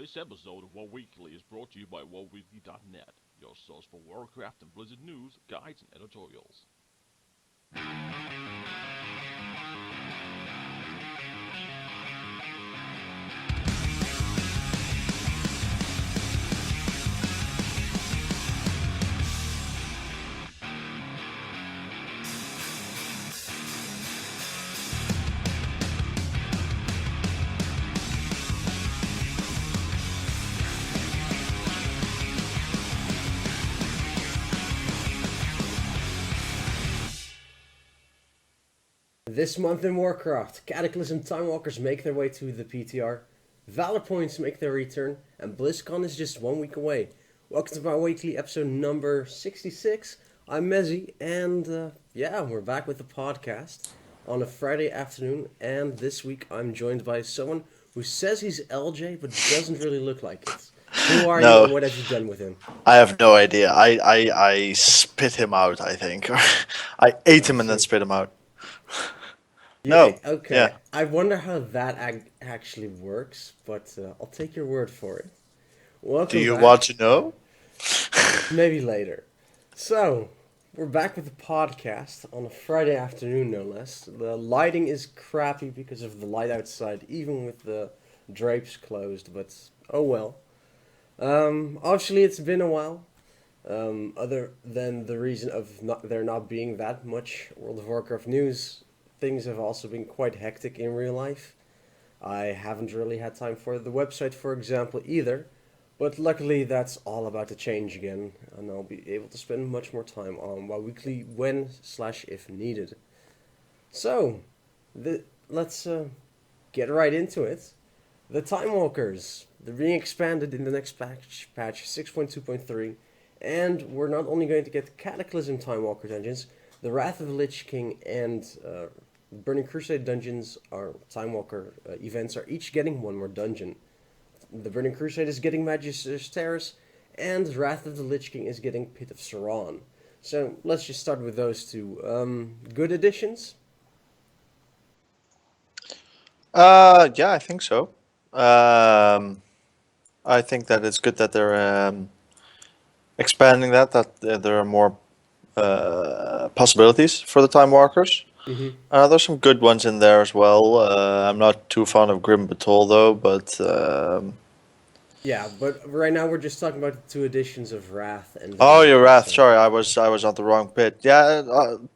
This episode of WoW Weekly is brought to you by WoWweekly.net, your source for Warcraft and Blizzard news, guides, and editorials. This month in Warcraft, Cataclysm Timewalkers make their way to the PTR, Valor Points make their return, and BlizzCon is just 1 week away. Welcome to my weekly episode number 66. I'm Mezzy, and we're back with the podcast on a Friday afternoon, and this week I'm joined by someone who says he's LJ, but doesn't really look like it. Who are you and what have you done with him? I have no idea. I spit him out, I think. I ate him and then spit him out. No. Okay. Yeah. I wonder how that actually works, but I'll take your word for it. Welcome Do you back. want to know? Maybe later. So, we're back with the podcast on a Friday afternoon, no less. The lighting is crappy because of the light outside, even with the drapes closed, but oh well. Obviously, it's been a while. Other than the reason of there not being that much World of Warcraft news, things have also been quite hectic in real life. I haven't really had time for the website, for example, either. But luckily, that's all about to change again, and I'll be able to spend much more time on WoW Weekly when/if needed. So, let's get right into it. The Timewalkers, they're being expanded in the next patch 6.2.3, and we're not only going to get Cataclysm Timewalker dungeons, the Wrath of the Lich King and Burning Crusade dungeons, or Timewalker events, are each getting one more dungeon. The Burning Crusade is getting Magister's Terrace, and Wrath of the Lich King is getting Pit of Saran. So let's just start with those two. Good additions? Yeah, I think so. I think that it's good that they're expanding that there are more possibilities for the Time Walkers. Mm-hmm. There's some good ones in there as well. I'm not too fond of Grim Batol though, but Yeah, but right now we're just talking about the two editions of Wrath and... oh, your Wrath. So. Sorry, I was on the wrong pit. Yeah,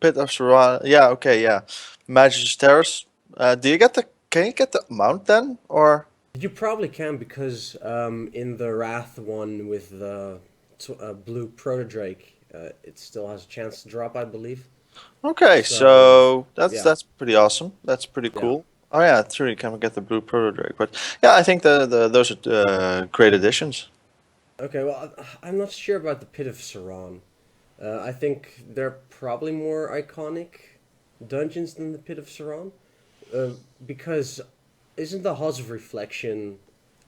Pit of Saran. Yeah, okay, yeah. Magister's Terrace. Can you get the mount then, or? You probably can, because in the Wrath one with the blue Proto-Drake, it still has a chance to drop, I believe. Okay, So, so that's yeah. that's pretty awesome. That's pretty Yeah. cool. Oh yeah, true. You can get the blue Proto Drake, but yeah, I think those are great additions. Okay, well, I'm not sure about the Pit of Saran. I think they're probably more iconic dungeons than the Pit of Saran. Because isn't the Halls of Reflection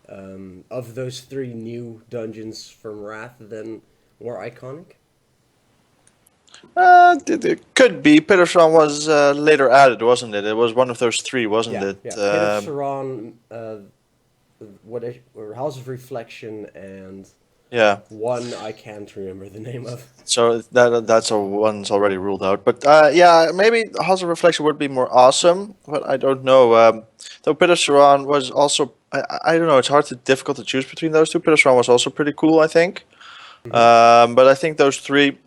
of those three new dungeons from Wrath then more iconic? It could be. Peterson was later added, wasn't it? It was one of those three, wasn't it? Yeah. Pit of Saran, or House of Reflection, and Yeah. one I can't remember the name of. So that's a one's already ruled out. But yeah, maybe House of Reflection would be more awesome, but I don't know. Though Peter Saran was also, I don't know. It's difficult to choose between those two. Peter Saran was also pretty cool, I think. Mm-hmm. But I think those three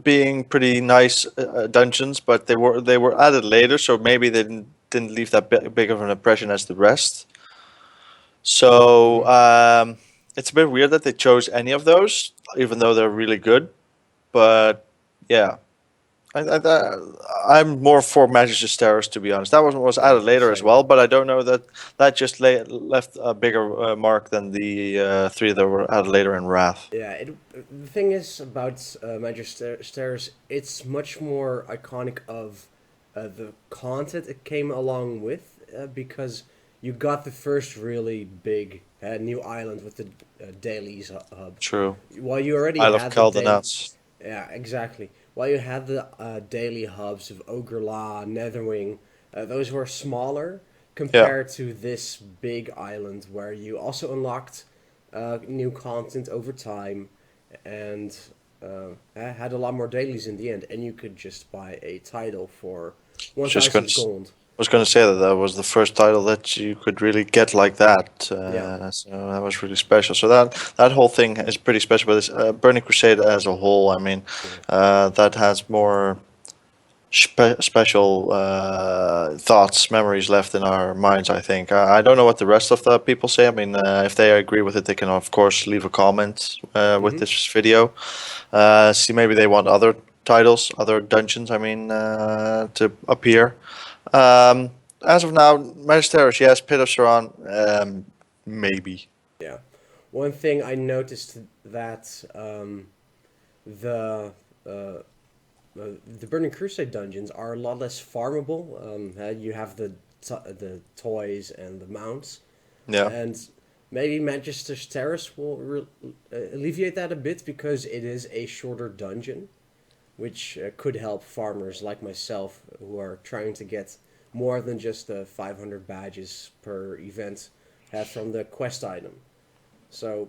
being pretty nice dungeons, but they were added later, so maybe they didn't leave that big of an impression as the rest. So it's a bit weird that they chose any of those, even though they're really good. But yeah, I'm more for Magister's Terrace, to be honest. That was added later as Same. well, but I don't know that just left a bigger mark than the three that were added later in Wrath. Yeah, the thing is about Magister's Terrace, it's much more iconic of the content it came along with, because you got the first really big new island with the dailies hub. True. While you already I love had Caldenuts. yeah, exactly. While you had the daily hubs of Ogre La, Netherwing, those were smaller compared to this big island where you also unlocked new content over time, and had a lot more dailies in the end. And you could just buy a title for Just gonna 1,000 gold. was going to say that that was the first title that you could really get like that. Yeah. So that was really special. So that whole thing is pretty special. But this, Burning Crusade as a whole, I mean, Yeah. that has more special thoughts, memories left in our minds. I think. I don't know what the rest of the people say. I mean, if they agree with it, they can of course leave a comment with Hmm. this video. See, maybe they want other titles, other dungeons. I mean, to appear. Um, as of now, Magisteros, yes. Pit of Saran, maybe. Yeah. One thing I noticed that the uh, the Burning Crusade dungeons are a lot less farmable. You have the toys and the mounts, Yeah. and maybe Magister's Terrace will alleviate that a bit because it is a shorter dungeon, which could help farmers like myself who are trying to get more than just the 500 badges per event have from the quest item. So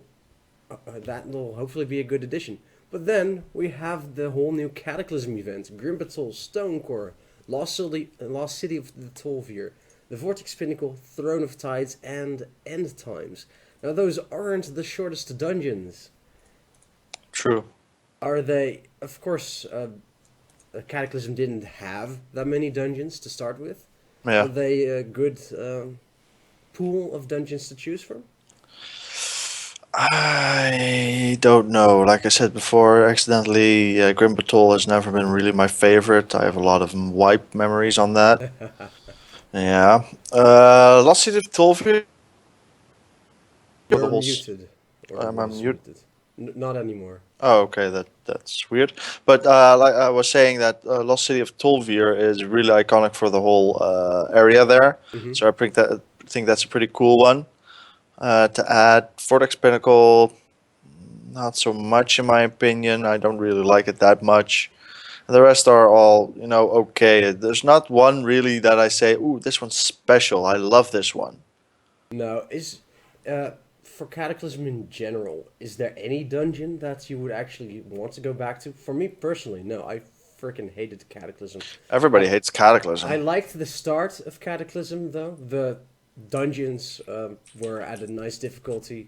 that will hopefully be a good addition. But then we have the whole new Cataclysm event: Grim Battle, Stonecore, Lost City of the Tolvir, the Vortex Pinnacle, Throne of Tides, and End Times. Now those aren't the shortest dungeons, True. are they? Of course, Cataclysm didn't have that many dungeons to start with. Are Yeah. they a good pool of dungeons to choose from? I don't know. Like I said before, accidentally, Grim Patrol has never been really my favorite. I have a lot of wipe memories on that. Yeah. Lost City of Tolvir. The You're whole. muted, or Am I was mute? muted. Not anymore. Oh, okay. That's weird. But like I was saying, that Lost City of Tolvir is really iconic for the whole area there. Hmm. So I think that's a pretty cool one. To add Vortex Pinnacle, not so much in my opinion. I don't really like it that much. The rest are all, okay. There's not one really that I say, "Ooh, this one's special. I love this one." No, uh, for Cataclysm in general, is there any dungeon that you would actually want to go back to? For me personally, no. I freaking hated Cataclysm. Everybody I hates I Cataclysm. liked the start of Cataclysm though. The dungeons were at a nice difficulty.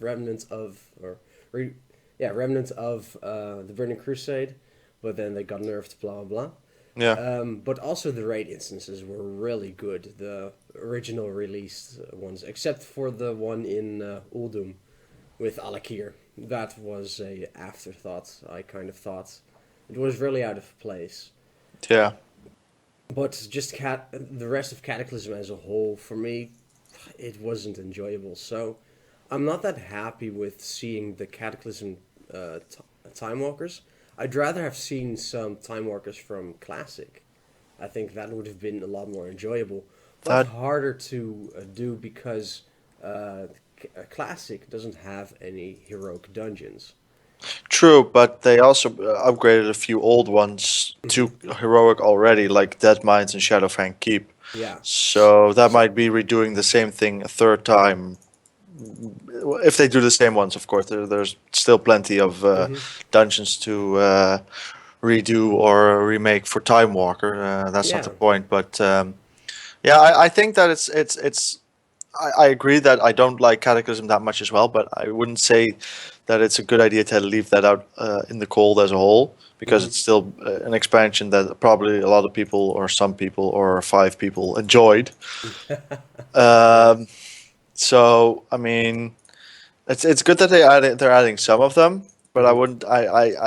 Remnants of or re, yeah, remnants of the Burning Crusade, but then they got nerfed. Blah blah blah. Yeah, But also the raid instances were really good. The original released ones, except for the one in Uldum with Alakir. That was a afterthought. I kind of thought it was really out of place. yeah. But just the rest of Cataclysm as a whole, for me, it wasn't enjoyable. So I'm not that happy with seeing the Cataclysm Timewalkers. I'd rather have seen some Timewalkers from Classic. I think that would have been a lot more enjoyable, but That harder to do because Classic doesn't have any heroic dungeons. true, but they also upgraded a few old ones Hmm. to heroic already, like Dead Mines and Shadowfang Keep. Yeah. So that So. might be redoing the same thing a third time. If they do the same ones, of course, there's still plenty of Hmm. dungeons to redo or remake for Time Walker. That's not the Yeah. point, but yeah, I think that it's. I agree that I don't like Cataclysm that much as well, but I wouldn't say that it's a good idea to leave that out in the cold as a whole, because Hmm. it's still an expansion that probably a lot of people or some people or five people enjoyed. Yeah. Um, so I mean, it's good that they're adding some of them, but I Hmm. wouldn't.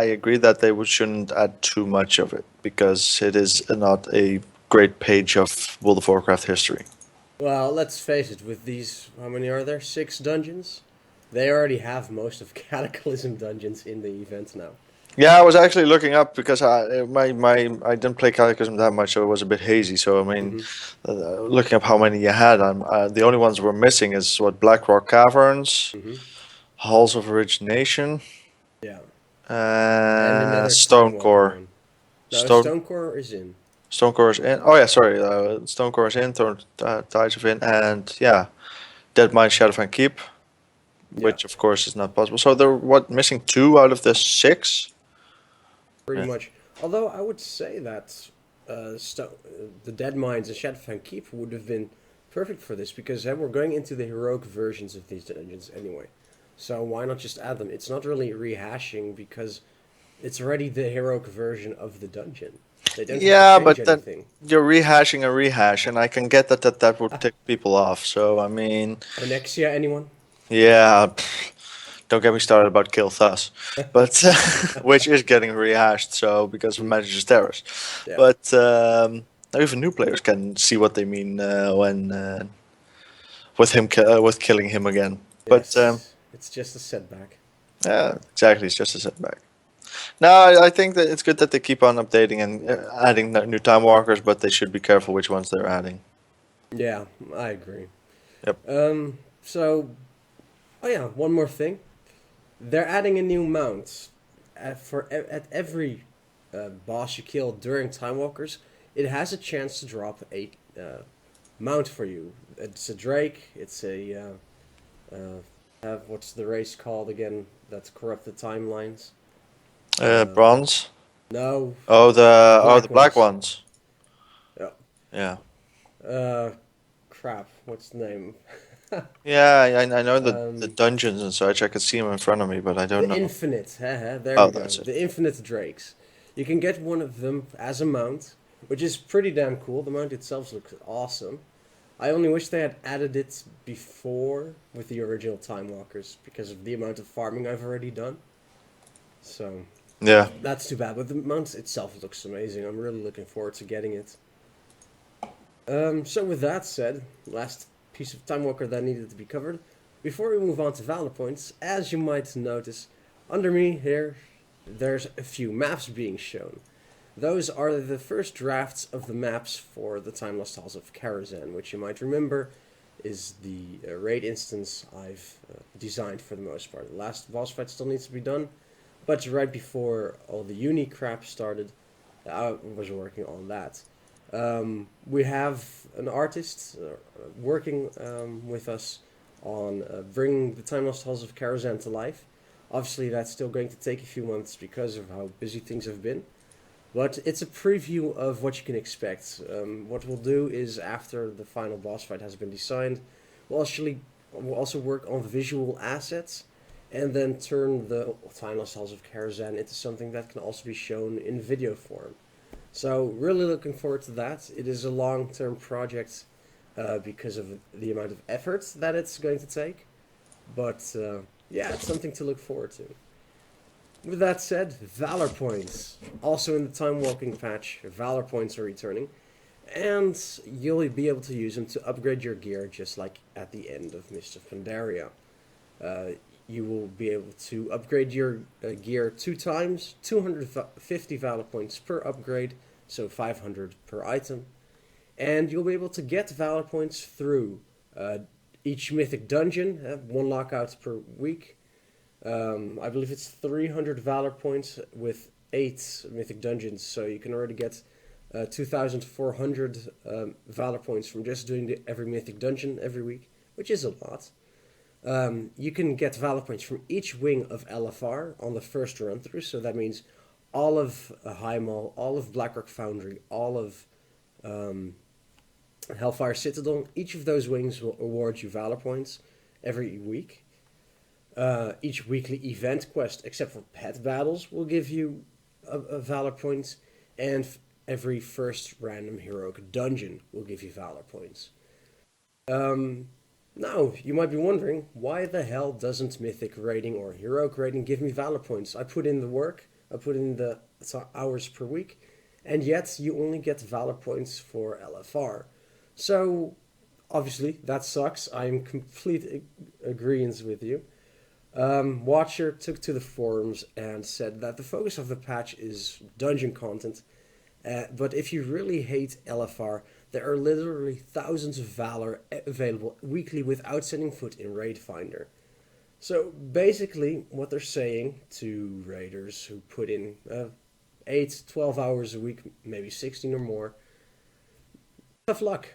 I agree that they shouldn't add too much of it, because it is not a great page of World of Warcraft history. Well, let's face it, with these, how many are there? 6 dungeons? They already have most of Cataclysm dungeons in the event now. Yeah, I was actually looking up because I didn't play Cataclysm that much, so it was a bit hazy. So I mean, Hmm. looking up how many you had, the only ones we're missing is what Blackrock Caverns, Hmm. Halls of Origination, Yeah. And another Time Walker Stonecore. one. No, Stone Stonecore is in. Stonecore is in. Oh yeah, sorry. Stonecore is in. Tides of in, and yeah, Dead Mine Shadowfang Keep. which of course is not possible. So they're missing 2 out of the 6? Pretty Yeah. much. Although I would say that the Dead Mines and Shadowfang Keep would have been perfect for this because we're going into the heroic versions of these dungeons anyway. So why not just add them? It's not really rehashing because it's already the heroic version of the dungeon. They don't Yeah, have to but change then anything. you're rehashing a rehash, and I can get that would tick people off. So I mean, Onexia, anyone? yeah, don't get me started about Kill Thus, but which is getting rehashed. So because of Manager's Terrors, Yeah. but now even new players can see what they mean when with killing him again. But Yes. It's just a setback. yeah, exactly, it's just a setback. No, I think that it's good that they keep on updating and adding new time walkers, but they should be careful which ones they're adding. Yeah, I agree. Yep. So, oh yeah, one more thing. They're adding a new mount at every boss you kill during Timewalkers. It has a chance to drop a mount for you. It's a Drake. It's a what's the race called again? That's corrupted timelines. Bronze. No, Oh, the black ones. Yeah. Yeah. Crap. What's the name? Yeah, I know the Um, dungeons and such. I could see them in front of me, but I don't The know. Infinite, haha, there Oh, we go. that's it. The Infinite Drakes. You can get one of them as a mount, which is pretty damn cool. The mount itself looks awesome. I only wish they had added it before with the original Timewalkers because of the amount of farming I've already done. So Yeah. that's too bad. But the mount itself looks amazing. I'm really looking forward to getting it. So with that said, last piece of Timewalker that needed to be covered. Before we move on to Valor Points, as you might notice, under me here, there's a few maps being shown. Those are the first drafts of the maps for the Time Lost Halls of Karazhan, which you might remember is the raid instance I've designed for the most part. The last boss fight still needs to be done, but right before all the uni crap started, I was working on that. We have an artist working with us on bringing the Time Lost Halls of Karazhan to life. Obviously, that's still going to take a few months because of how busy things have been. But it's a preview of what you can expect. What we'll do is, after the final boss fight has been designed, we'll also work on visual assets and then turn the Time Lost Halls of Karazhan into something that can also be shown in video form. So, really looking forward to that. It is a long-term project because of the amount of effort that it's going to take. But, yeah, it's something to look forward to. With that said, Valor Points. Also in the Time Walking patch, Valor Points are returning. And you'll be able to use them to upgrade your gear just like at the end of Mist of Pandaria. You will be able to upgrade your gear 2 times, 250 Valor Points per upgrade, so 500 per item. And you'll be able to get Valor Points through each mythic dungeon, 1 lockout per week. I believe it's 300 Valor Points with 8 mythic dungeons, so you can already get 2,400 Valor Points from just doing every mythic dungeon every week, which is a lot. You can get Valor Points from each wing of LFR on the first run through, so that means all of Highmaul, all of Blackrock Foundry, all of Hellfire Citadel. Each of those wings will award you Valor Points every week. Each weekly event quest, except for pet battles, will give you a Valor Point, and every first random heroic dungeon will give you Valor Points. Now, you might be wondering, why the hell doesn't Mythic rating or Heroic rating give me Valor Points? I put in the work, I put in the hours per week, and yet you only get Valor Points for LFR. So, obviously, that sucks. I'm in complete agreement with you. Watcher took to the forums and said that the focus of the patch is dungeon content, but if you really hate LFR, there are literally thousands of Valor available weekly without setting foot in Raid Finder. So basically, what they're saying to raiders who put in 8, 12 hours a week, maybe 16 or more, tough luck.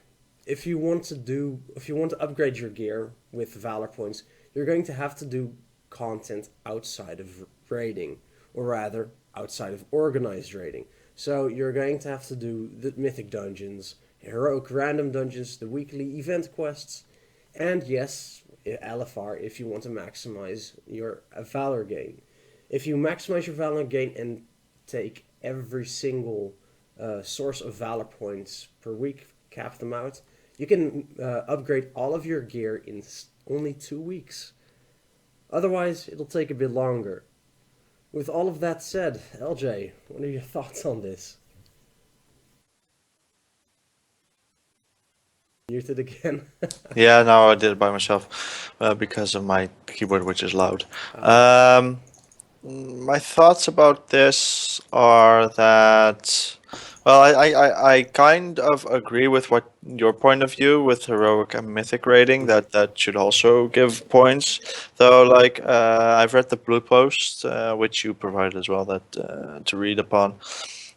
if you want to upgrade your gear with Valor Points, you're going to have to do content outside of raiding, or rather, outside of organized raiding. So you're going to have to do the mythic dungeons, heroic random dungeons, the weekly event quests, and yes, LFR if you want to maximize your Valor gain. If you maximize your Valor gain and take every single source of Valor points per week, cap them out, you can upgrade all of your gear in only 2 weeks. Otherwise, it'll take a bit longer. With all of that said, LJ, what are your thoughts on this? Muted again. Yeah, no, I did it by myself because of my keyboard, which is loud. My thoughts about this are that, well, I kind of agree with what your point of view with heroic and mythic rating, that should also give points. Though, like, I've read the blue post, which you provided as well, that to read upon,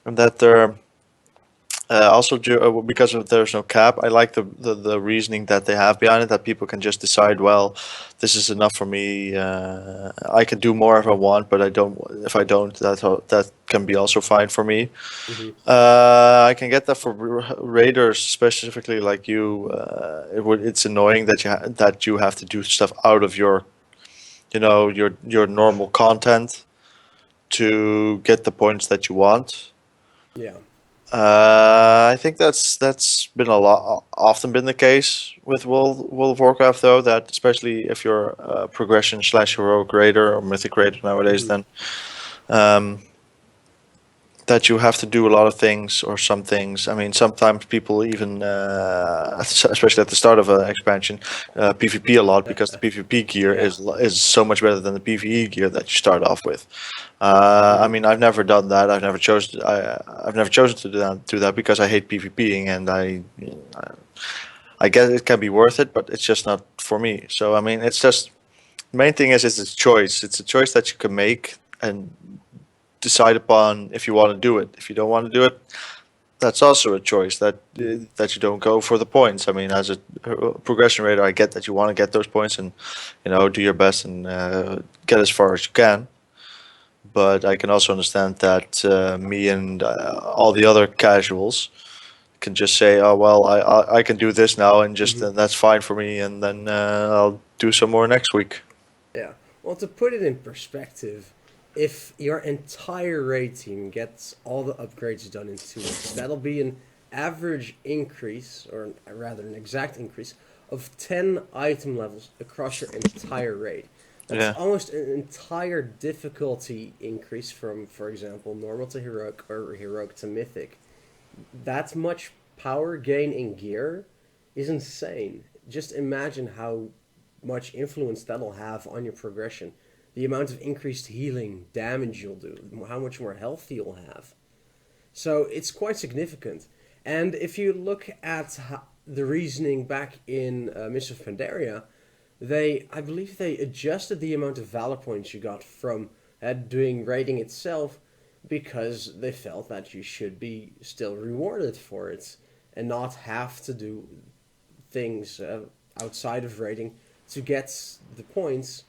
and that there. Also, because of there's no cap, I like the reasoning that they have behind it. That people can just decide, well, this is enough for me. I can do more if I want, but I don't. If I don't, that can be also fine for me. Mm-hmm. I can get that for raiders specifically, like you. It's annoying that you have to do stuff out of your, your normal content to get the points that you want. Yeah. I think that's been often been the case with World of Warcraft, though. That especially if you're a progression / heroic raider or mythic raider nowadays, then that you have to do a lot of things or some things. I mean, sometimes people even, especially at the start of an expansion, PvP a lot because the PvP gear is so much better than the PvE gear that you start off with. I mean, I've never done that. I've never chosen. I've never chosen to do that because I hate PvPing, and I guess it can be worth it, but it's just not for me. So I mean, it's just the main thing is it's a choice. It's a choice that you can make and decide upon if you want to do it. If you don't want to do it, that's also a choice that you don't go for the points. I mean, as a progression raider, I get that you want to get those points and do your best and get as far as you can. But I can also understand that me and all the other casuals can just say, "Oh well, I can do this now, and just that's fine for me, and then I'll do some more next week." Yeah. Well, to put it in perspective, if your entire raid team gets all the upgrades done in 2 weeks, that'll be an average increase, or rather an exact increase, of 10 item levels across your entire raid. That's almost an entire difficulty increase from, for example, normal to heroic or heroic to mythic. That much power gain in gear is insane. Just imagine how much influence that'll have on your progression. The amount of increased healing, damage you'll do, how much more health you'll have. So it's quite significant. And if you look at the reasoning back in Mists of Pandaria, I believe they adjusted the amount of Valor points you got from doing raiding itself because they felt that you should be still rewarded for it and not have to do things outside of raiding to get the points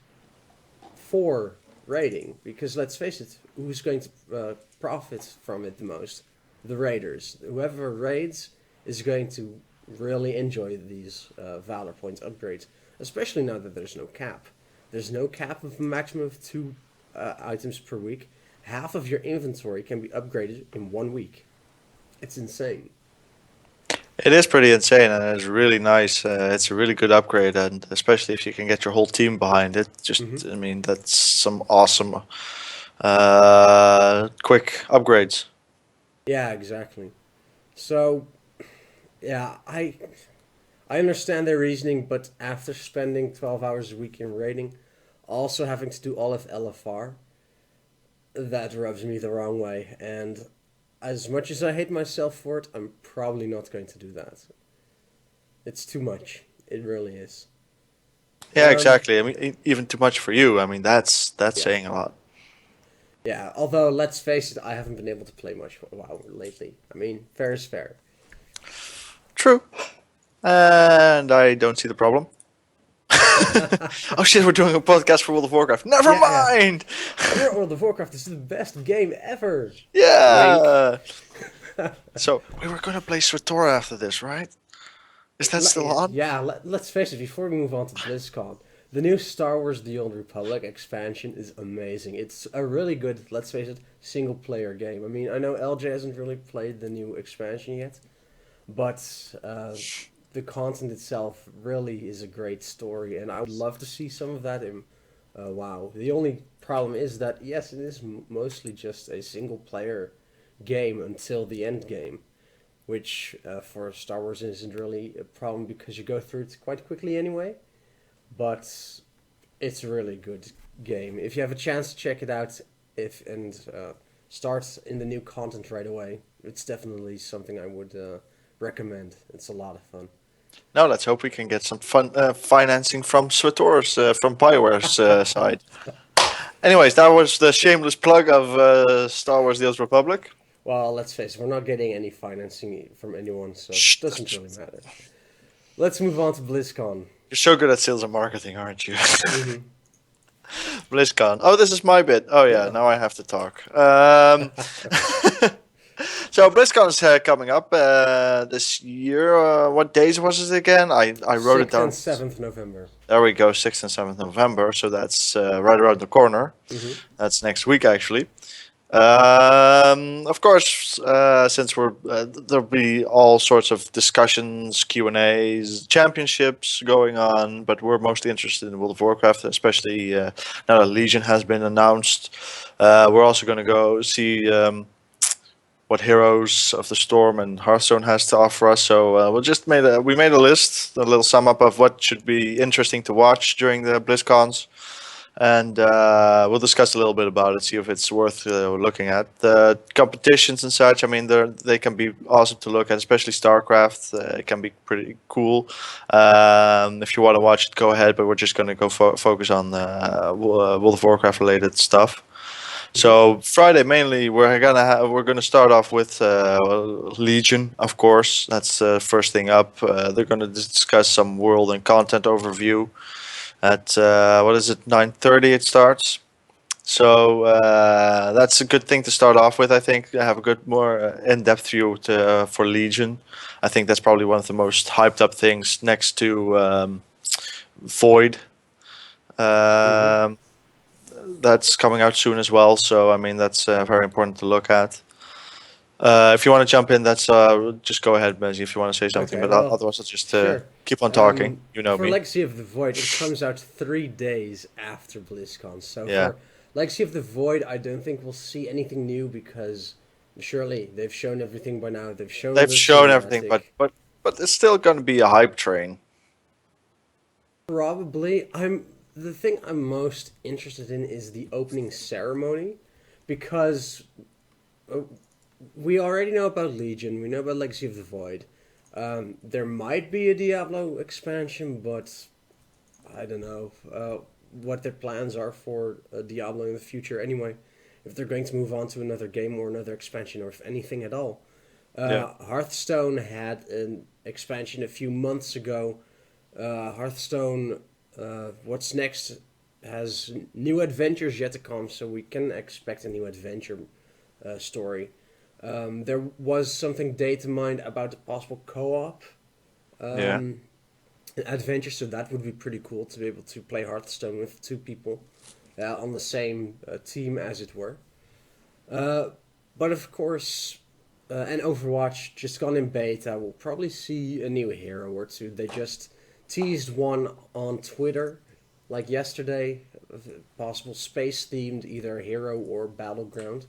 for raiding. Because let's face it, who's going to profit from it the most? The raiders. Whoever raids is going to really enjoy these Valor points upgrades, especially now that there's no cap. There's no cap of a maximum of 2 items per week. Half of your inventory can be upgraded in 1 week. It's insane. It is pretty insane, and it's really nice. It's a really good upgrade, and especially if you can get your whole team behind it. I mean, that's some awesome, quick upgrades. Yeah, exactly. So, yeah, I understand their reasoning, but after spending 12 hours a week in raiding, also having to do all of LFR, that rubs me the wrong way. And as much as I hate myself for it, I'm probably not going to do that. It's too much. It really is. Yeah, exactly. I mean, even too much for you. I mean, that's saying a lot. Yeah, although, let's face it, I haven't been able to play much WoW lately. I mean, fair is fair. True. and I don't see the problem. Oh shit, we're doing a podcast for World of Warcraft. Never Yeah. mind! World of Warcraft is the best game ever. Yeah! So, we were gonna play Switora after this, right? Is that still on? Yeah, let's face it, before we move on to BlizzCon, the new Star Wars The Old Republic expansion is amazing. It's a really good, let's face it, single player game. I mean, I know LJ hasn't really played the new expansion yet, but the content itself really is a great story, and I would love to see some of that in WoW. The only problem is that, yes, it is mostly just a single player game until the end game, which for Star Wars isn't really a problem because you go through it quite quickly anyway. But it's a really good game. If you have a chance to check it out, start in the new content right away, it's definitely something I would recommend. It's a lot of fun. Now let's hope we can get some fun financing from Switora's, from Bioware's side. Anyways, that was the shameless plug of Star Wars: The Old Republic. Well, let's face it, we're not getting any financing from anyone, so Shh, it doesn't really matter. Let's move on to BlizzCon. You're so good at sales and marketing, aren't you? Mhm. BlizzCon. Oh, this is my bit. Oh yeah, Yeah. now I have to talk. So BlizzCon is coming up this year. What days was it again? I wrote it 6th down. and 7th November. There we go, 6th and 7th November. So that's right around the corner. Mhm. That's next week, actually. Of course, since there'll be all sorts of discussions, Q&As, championships going on, but we're mostly interested in World of Warcraft, especially now that Legion has been announced. We're also going to go see what Heroes of the Storm and Hearthstone has to offer us. So we made a list, a little sum up of what should be interesting to watch during the BlizzCons. And we'll discuss a little bit about it, see if it's worth looking at. The competitions and such, I mean, they can be awesome to look at, especially StarCraft. It can be pretty cool. If you want to watch it, go ahead, but we're just going to go focus on World of Warcraft related stuff. So Friday mainly we're gonna start off with Legion, of course. That's the first thing up. They're gonna discuss some world and content overview. At 9:30 it starts. So that's a good thing to start off with. I think have a good, more in-depth view for Legion. I think that's probably one of the most hyped up things next to Void. That's coming out soon as well. So I mean that's very important to look at. If you want to jump in, that's just go ahead, Bezzy, if you want to say something. Okay, But well, otherwise, I'll just sure. keep on talking. You know For me. Legacy of the Void, it comes out 3 days after BlizzCon. So Yeah. for Legacy of the Void, I don't think we'll see anything new because surely they've shown everything by now. They've shown They've the shown everything, cinematic. but it's still going to be a hype train. Probably. The thing I'm most interested in is the opening ceremony because we already know about Legion, we know about Legacy of the Void. There might be a Diablo expansion, but I don't know what their plans are for Diablo in the future anyway. If they're going to move on to another game or another expansion, or if anything at all. Hearthstone had an expansion a few months ago. Hearthstone, what's next, has new adventures yet to come, so we can expect a new adventure story. There was something data mined about the possible co-op adventure, so that would be pretty cool to be able to play Hearthstone with 2 people on the same team, as it were. But of course, and Overwatch just gone in beta. We'll probably see a new hero or 2. They just teased one on Twitter, like yesterday, possible space-themed, either hero or battleground.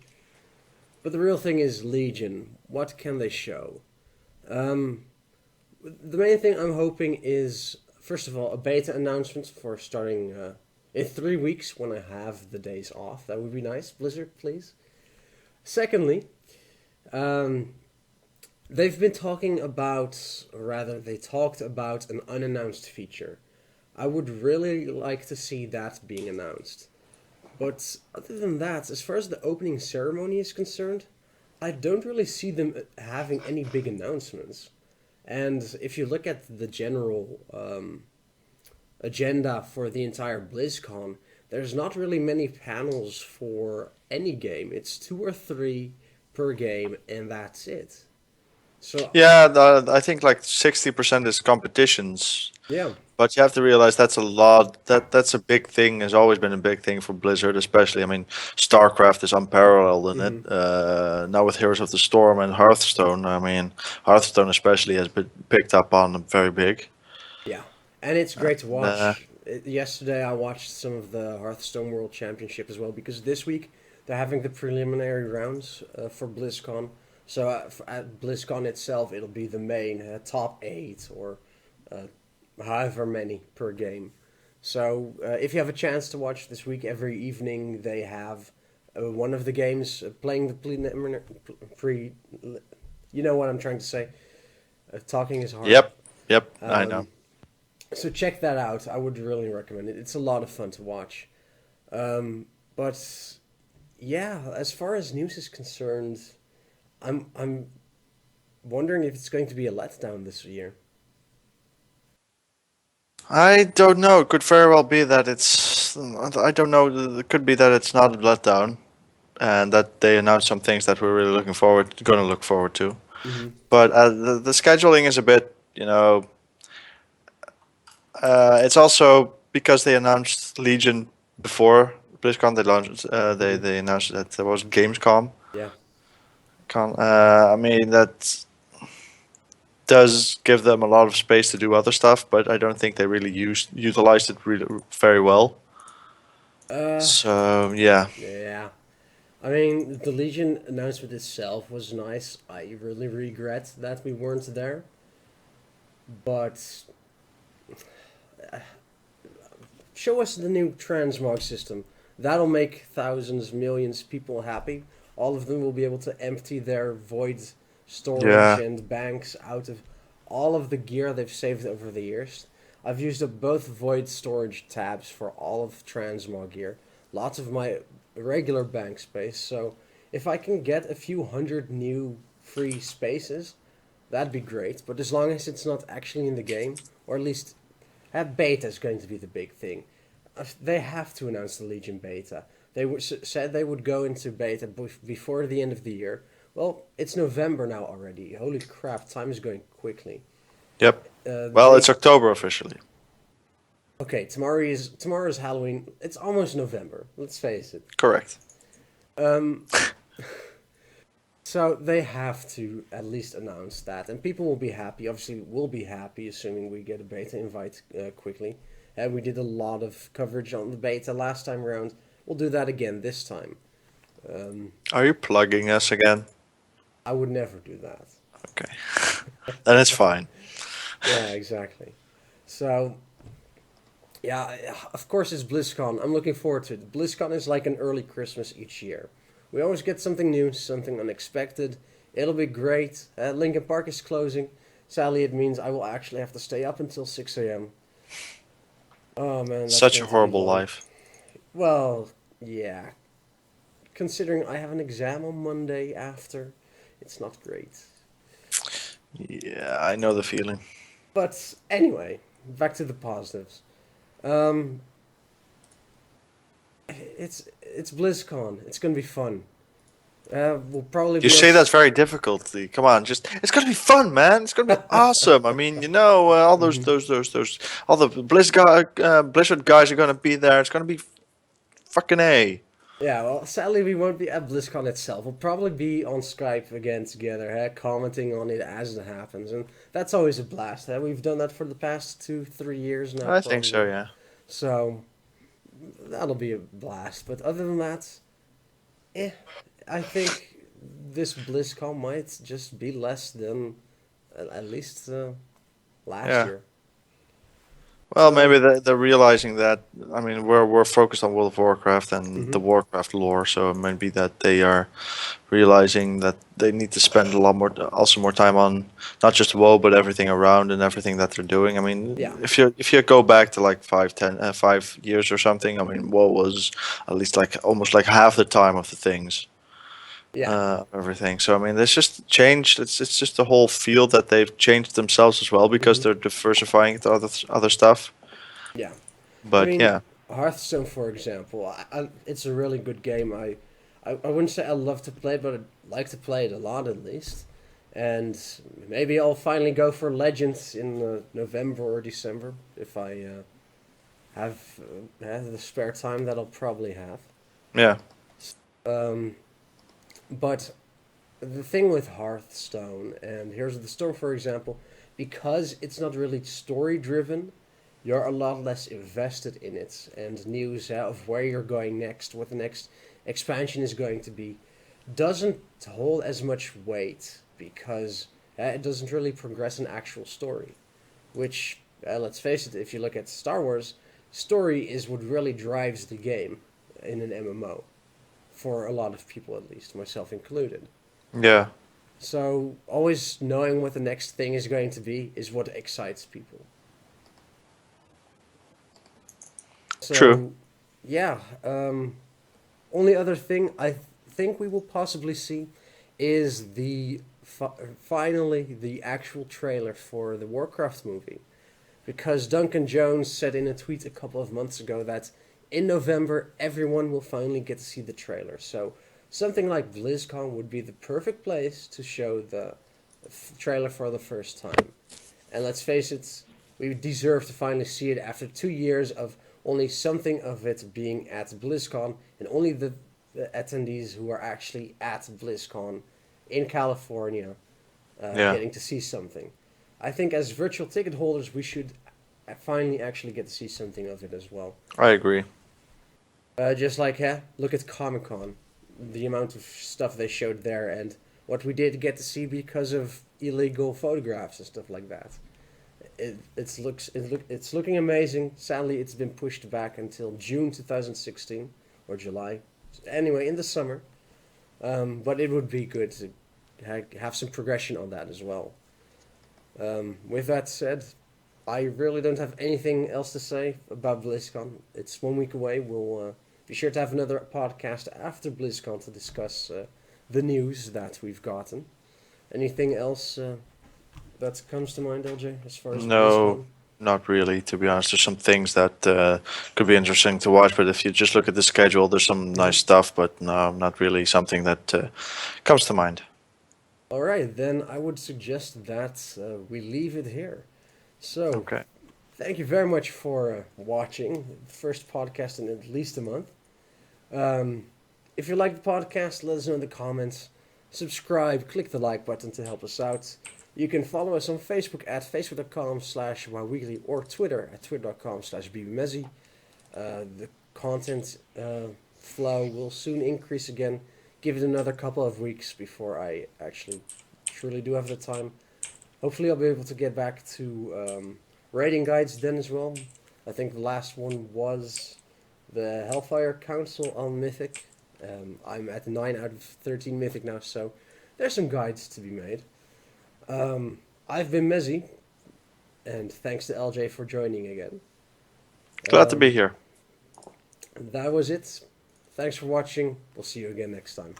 But the real thing is Legion. What can they show? The main thing I'm hoping is, first of all, a beta announcement for starting in 3 weeks when I have the days off. That would be nice. Blizzard, please. Secondly, they've been talking about, or rather, they talked about an unannounced feature. I would really like to see that being announced. But other than that, as far as the opening ceremony is concerned, I don't really see them having any big announcements. And if you look at the general agenda for the entire BlizzCon, there's not really many panels for any game. It's 2 or 3 per game, and that's it. So Yeah, I think like 60% is competitions, yeah, but you have to realize that's a lot. That's a big thing. Has always been a big thing for Blizzard, especially. I mean, StarCraft is unparalleled in it. hmm Now with Heroes of the Storm and Hearthstone, I mean, Hearthstone especially has been picked up on very big. yeah, and it's great to Uh, watch. Yesterday, I watched some of the Hearthstone World Championship as well because this week they're having the preliminary rounds for BlizzCon. So at BlizzCon itself, it'll be the main top 8 or uh, however many per game. So if you have a chance to watch this week, every evening they have one of the games playing the pre. You know what I'm trying to say. Talking is hard. yep, yep, I know. Um, so check that out. I would really recommend it. It's a lot of fun to watch. But yeah, as far as news is concerned, I'm wondering if it's going to be a letdown this year. I don't know. It could very well be that it's. I don't know. It could be that it's not a letdown, and that they announced some things that we're really going to look forward to. hmm But the scheduling is a bit, it's also because they announced Legion before BlizzCon. They launched. hmm They announced that there was Gamescom. Yeah. I mean that does give them a lot of space to do other stuff, but I don't think they really utilized it really very well. Uh, So yeah, yeah. I mean, the Legion announcement itself was nice. I really regret that we weren't there. But show us the new transmog system. That'll make thousands, millions of people happy. All of them will be able to empty their void storage yeah. and banks out of all of the gear they've saved over the years. I've used up both void storage tabs for all of transmog gear. Lots of my regular bank space. So if I can get a few hundred new free spaces, that'd be great. But as long as it's not actually in the game, or at least beta is going to be the big thing. They have to announce the Legion beta. They said they would go into beta before the end of the year. Well, it's November now already. Holy crap, time is going quickly. Yep. Well, They it's October officially. okay. Tomorrow is Halloween. It's almost November. Let's face it. Correct. Um, so they have to at least announce that, and people will be happy. Obviously, we'll be happy, assuming we get a beta invite quickly. And we did a lot of coverage on the beta last time around. We'll do that again this time. Are you plugging us again? I would never do that. Okay. Then it's fine. Yeah, exactly. So, yeah, of course it's BlizzCon. I'm looking forward to it. BlizzCon is like an early Christmas each year. We always get something new, something unexpected. It'll be great. Lincoln Park is closing. Sadly, it means I will actually have to stay up until 6 a.m. Oh man, that's Such a going to be horrible long. life. Well, yeah. Considering I have an exam on Monday after, it's not great. Yeah, I know the feeling. But anyway, back to the positives. Um, it's BlizzCon. It's gonna be fun. We'll probably You be say that's very difficult. Come on, just it's gonna be fun, man. It's gonna be awesome. I mean, all those Mhm. all the Blizzard guys are gonna be there. It's gonna be fucking A. Yeah, well, sadly we won't be at BlizzCon itself. We'll probably be on Skype again together, commenting on it as it happens, and that's always a blast. We've done that for the past 2, 3 years now, I think so, probably. yeah. So that'll be a blast. But other than that, eh, I think this BlizzCon might just be less than at least last Yeah. year. Well, So, maybe they're realizing that. I mean, we're focused on World of Warcraft and the mhm. Warcraft lore, so it might be that they are realizing that they need to spend a lot more, also more time on not just WoW, but everything around and everything that they're doing. I mean, Yeah, if you go back to like 5 years or something, I mean, WoW was at least like almost like half the time of the things. Yeah. Everything. So I mean, there's just changed. It's just the whole field that they've changed themselves as well because Hmm. they're diversifying to other stuff. Yeah. I But mean, yeah, Hearthstone, for example, it's a really good game. I wouldn't say I love to play it, but I like to play it a lot at least. And maybe I'll finally go for Legends in November or December if I have the spare time that I'll probably have. yeah, Um, but the thing with Hearthstone and Heroes of the Storm, for example, because it's not really story driven, you're a lot less invested in it. And news of where you're going next, what the next expansion is going to be, doesn't hold as much weight because it doesn't really progress an actual story. Which, let's face it, if you look at Star Wars, story is what really drives the game in an MMO. For a lot of people, at least, myself included. yeah. So, always knowing what the next thing is going to be is what excites people. True. So, yeah. Only other thing think we will possibly see is finally the actual trailer for the Warcraft movie. Because Duncan Jones said in a tweet a couple of months ago that in November everyone will finally get to see the trailer. So something like BlizzCon would be the perfect place to show the trailer for the first time. And let's face it, we deserve to finally see it after 2 years of only something of it being at BlizzCon and only the attendees who are actually at BlizzCon in California Yeah, getting to see something. I think as virtual ticket holders, we should finally actually get to see something of it as well. I agree. Just like, yeah, look at Comic Con, the amount of stuff they showed there, and what we did get to see because of illegal photographs and stuff like that. It's looking amazing. Sadly, it's been pushed back until June 2016 or July. Anyway, in the summer. But it would be good to have some progression on that as well. With that said, I really don't have anything else to say about BlizzCon. It's 1 week away. We'll be sure to have another podcast after BlizzCon to discuss the news that we've gotten. Anything else that comes to mind, LJ, as far as No, BlizzCon? not really. To be honest, there's some things that could be interesting to watch, but if you just look at the schedule, there's some nice Mhm. stuff, but no, not really something that comes to mind. All right, then I would suggest that we leave it here. So, Okay. thank you very much for watching. First podcast in at least a month. Um, if you like the podcast, let us know in the comments. Subscribe, click the like button to help us out. You can follow us on Facebook at facebook.com/wowweekly or Twitter at twitter.com/bbmezzy. The content flow will soon increase again. Give it another couple of weeks before I actually truly do have the time. Hopefully, I'll be able to get back to rating guides then as well. I think the last one was the Hellfire Council on Mythic. I'm at 9 out of 13 Mythic now, so there's some guides to be made. I've been Mezzy, and thanks to LJ for joining again. Glad to be Um, here. that was it. Thanks for watching. We'll see you again next time.